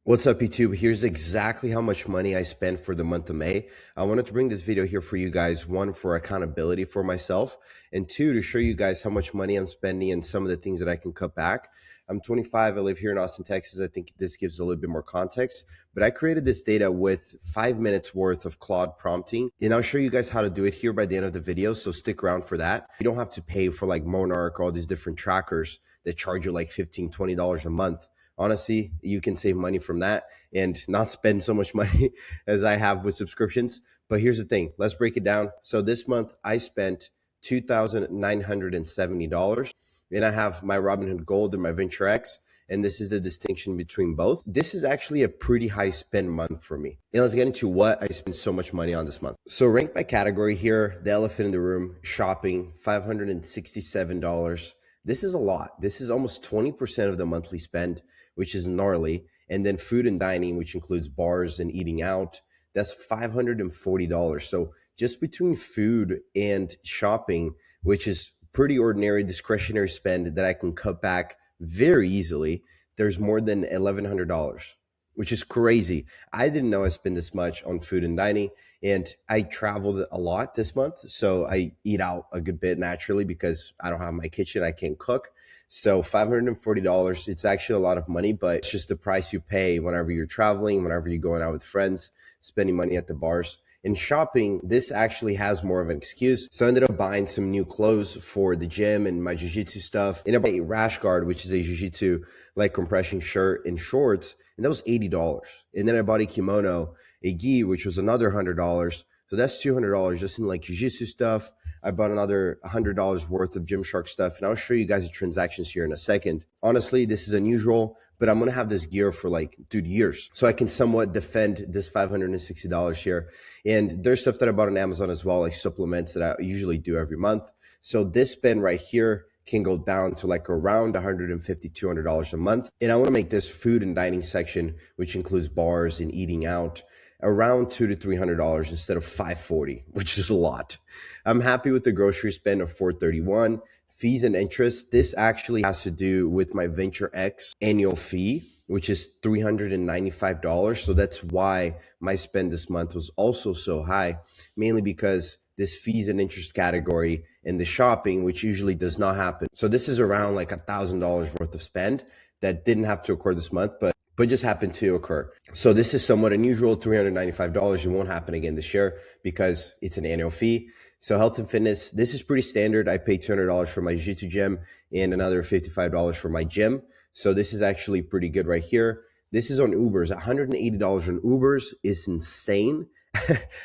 What's up, YouTube? Here's exactly how much money I spent for the month of May. I wanted to bring this video here for you guys, one, for accountability for myself, and two, to show you guys how much money I'm spending and some of the things that I can cut back. I'm 25. I live here in Austin, Texas. I think this gives a little bit more context, but I created this data with 5 minutes worth of Claude prompting, and I'll show you guys how to do it here by the end of the video, so stick around for that. You don't have to pay for like Monarch, all these different trackers that charge you like $15, $20 a month. Honestly, you can save money from that and not spend so much money as I have with subscriptions. But here's the thing. Let's break it down. So this month I spent $2,970, and I have my Robinhood Gold and my Venture X. And this is the distinction between both. This is actually a pretty high spend month for me. And let's get into what I spent so much money on this month. So ranked by category here, the elephant in the room, shopping, $567. This is a lot. This is almost 20% of the monthly spend, which is gnarly. And then food and dining, which includes bars and eating out, that's $540. So just between food and shopping, which is pretty ordinary discretionary spend that I can cut back very easily, there's more than $1,100, which is crazy. I didn't know I spent this much on food and dining, and I traveled a lot this month. So I eat out a good bit naturally because I don't have my kitchen. I can't cook. So $540, it's actually a lot of money, but it's just the price you pay whenever you're traveling, whenever you're going out with friends, spending money at the bars. In shopping, this actually has more of an excuse. So I ended up buying some new clothes for the gym and my jiu-jitsu stuff. And I bought a rash guard, which is a jiu-jitsu like compression shirt and shorts, and that was $80. And then I bought a kimono, a gi, which was another $100. So that's $200 just in like jiu-jitsu stuff. I bought another $100 worth of Gymshark stuff, and I'll show you guys the transactions here in a second. Honestly, this is unusual, but I'm going to have this gear for like, dude, years. So I can somewhat defend this $560 here. And there's stuff that I bought on Amazon as well, like supplements that I usually do every month. So this spend right here can go down to like around $150, $200 a month. And I want to make this food and dining section, which includes bars and eating out, around $200 to $300 instead of $540, which is a lot. I'm happy with the grocery spend of $431. Fees and interest, this actually has to do with my Venture X annual fee, which is $395. So that's why my spend this month was also so high, mainly because this fees and interest category and the shopping, which usually does not happen. So this is around like $1,000 worth of spend that didn't have to occur this month, but just happened to occur. So this is somewhat unusual, $395. It won't happen again this year because it's an annual fee. So health and fitness, this is pretty standard. I pay $200 for my jiu-jitsu gym and another $55 for my gym. So this is actually pretty good right here. This is on Ubers. $180 on Ubers is insane.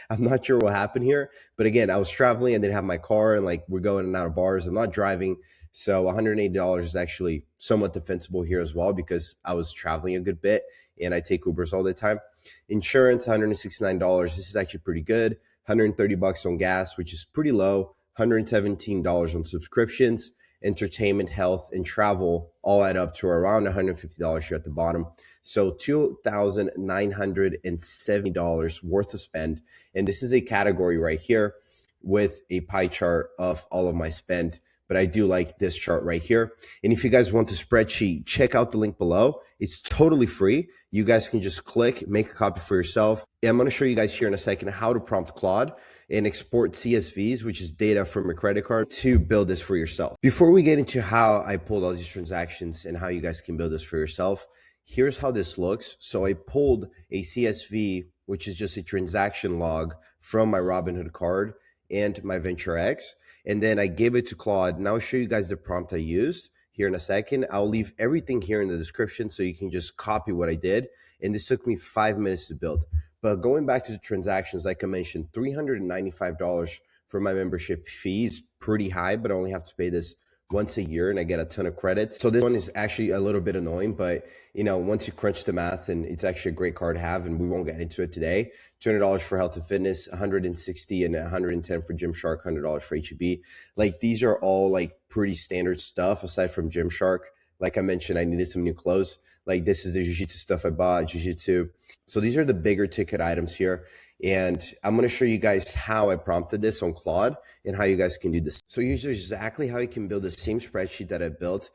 I'm not sure what happened here, but again, I was traveling and didn't have my car, and like we're going in and out of bars. I'm not driving. So $180 is actually somewhat defensible here as well because I was traveling a good bit and I take Ubers all the time. Insurance, $169. This is actually pretty good. $130 on gas, which is pretty low. $117 on subscriptions. Entertainment, health, and travel all add up to around $150 here at the bottom. So $2,970 worth of spend. And this is a category right here with a pie chart of all of my spend. But I do like this chart right here. And if you guys want the spreadsheet, check out the link below. It's totally free. You guys can just click, make a copy for yourself. And I'm going to show you guys here in a second how to prompt Claude and export CSVs, which is data from your credit card, to build this for yourself. Before we get into how I pulled all these transactions and how you guys can build this for yourself, here's how this looks. So I pulled a CSV, which is just a transaction log from my Robinhood card and my Venture X. And then I gave it to Claude, and I'll show you guys the prompt I used here in a second. I'll leave everything here in the description so you can just copy what I did. And this took me 5 minutes to build. But going back to the transactions, like I mentioned, $395 for my membership fee is pretty high, but I only have to pay this once a year and I get a ton of credits. So this one is actually a little bit annoying, but you know, once you crunch the math, and it's actually a great card to have, and we won't get into it today. $200 for health and fitness, $160 and $110 for Gymshark, $100 for HEB. Like these are all like pretty standard stuff aside from Gymshark. Like I mentioned, I needed some new clothes. Like this is the jiu-jitsu stuff I bought, jiu-jitsu. So these are the bigger ticket items here. And I'm going to show you guys how I prompted this on Claude and how you guys can do this. So here's exactly how you can build the same spreadsheet that I built.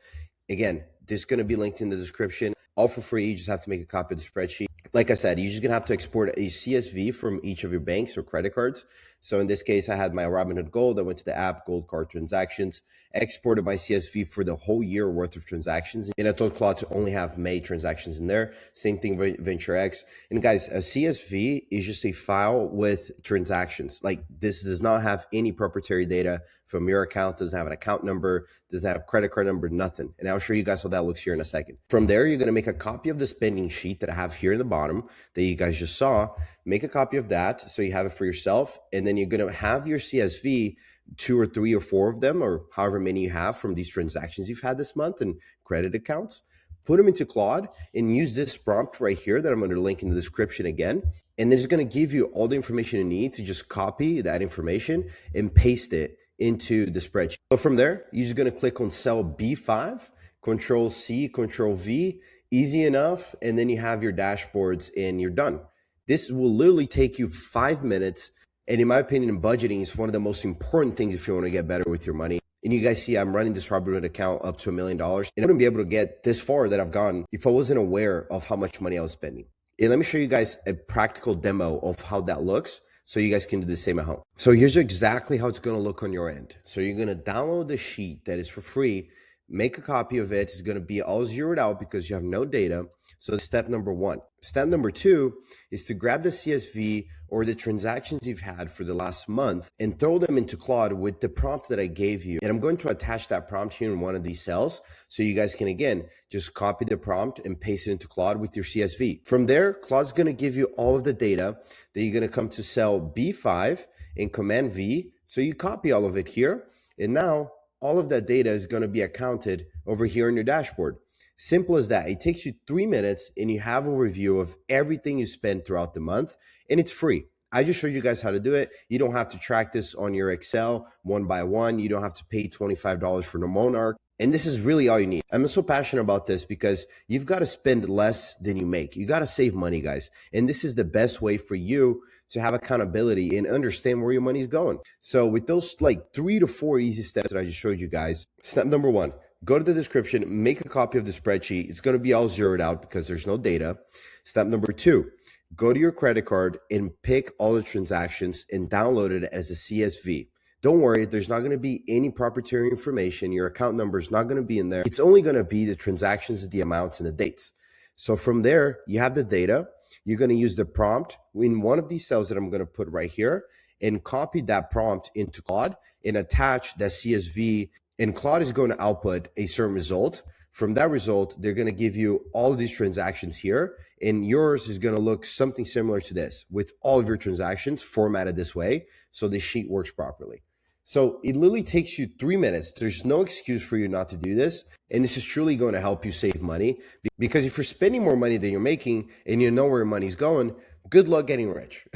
Again, this is going to be linked in the description. all for free. You just have to make a copy of the spreadsheet. Like I said, you're just gonna have to export a CSV from each of your banks or credit cards. So in this case, I had my Robinhood Gold. I went to the app, Gold Card Transactions, exported my CSV for the whole year worth of transactions. And I told Claude to only have May transactions in there. Same thing with Venture X. And guys, a CSV is just a file with transactions. Like, this does not have any proprietary data from your account, doesn't have an account number, doesn't have a credit card number, nothing. And I'll show you guys how that looks here in a second. From there, you're gonna make a copy of the spending sheet that I have here in the bottom that you guys just saw. Make a copy of that so you have it for yourself. And then you're gonna have your CSV, 2 or 3 or 4 of them, or however many you have from these transactions you've had this month and credit accounts. Put them into Claude and use this prompt right here that I'm going to link in the description again. And then it's going to give you all the information you need to just copy that information and paste it into the spreadsheet. So from there, you're just going to click on cell B5, Control C, Control V, easy enough. And then you have your dashboards and you're done. This will literally take you 5 minutes. And in my opinion, budgeting is one of the most important things if you want to get better with your money. And you guys see I'm running this Robinhood account up to $1 million. And I wouldn't be able to get this far that I've gone if I wasn't aware of how much money I was spending. And let me show you guys a practical demo of how that looks so you guys can do the same at home. So here's exactly how it's going to look on your end. So you're going to download the sheet that is for free, make a copy of it. It's going to be all zeroed out because you have no data. So step number 1. Step number 2 is to grab the CSV or the transactions you've had for the last month and throw them into Claude with the prompt that I gave you. And I'm going to attach that prompt here in one of these cells so you guys can, again, just copy the prompt and paste it into Claude with your CSV. From there, Claude's going to give you all of the data. Then you're going to come to cell B5 and Command V. So you copy all of it here. And now all of that data is going to be accounted over here in your dashboard. Simple as that. It takes you 3 minutes and you have a review of everything you spend throughout the month, and it's free. I just showed you guys how to do it. You don't have to track this on your Excel one by one. You don't have to pay $25 for the Monarch. And this is really all you need. I'm so passionate about this because you've got to spend less than you make. You got to save money, guys. And this is the best way for you to have accountability and understand where your money is going. So with those like 3 to 4 easy steps that I just showed you guys, step number 1, go to the description, make a copy of the spreadsheet. It's going to be all zeroed out because there's no data. Step number 2, go to your credit card and pick all the transactions and download it as a CSV. Don't worry, there's not going to be any proprietary information. Your account number is not going to be in there. It's only going to be the transactions, the amounts, and the dates. So from there, you have the data. You're going to use the prompt in one of these cells that I'm going to put right here and copy that prompt into Claude and attach that CSV. And Claude is going to output a certain result. From that result, they're going to give you all of these transactions here. And yours is going to look something similar to this with all of your transactions formatted this way so the sheet works properly. So it literally takes you 3 minutes. There's no excuse for you not to do this. And this is truly going to help you save money, because if you're spending more money than you're making and you know where your money's going, good luck getting rich.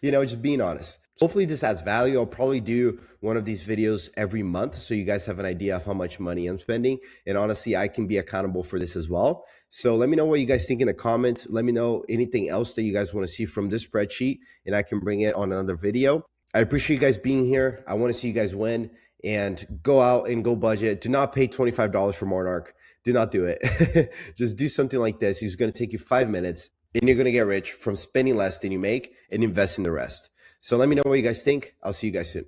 Just being honest. Hopefully this adds value. I'll probably do one of these videos every month so you guys have an idea of how much money I'm spending. And honestly, I can be accountable for this as well. So let me know what you guys think in the comments. Let me know anything else that you guys want to see from this spreadsheet, and I can bring it on another video. I appreciate you guys being here. I want to see you guys win and go out and go budget. Do not pay $25 for Monarch. Do not do it. Just do something like this. It's going to take you 5 minutes and you're going to get rich from spending less than you make and investing the rest. So let me know what you guys think. I'll see you guys soon.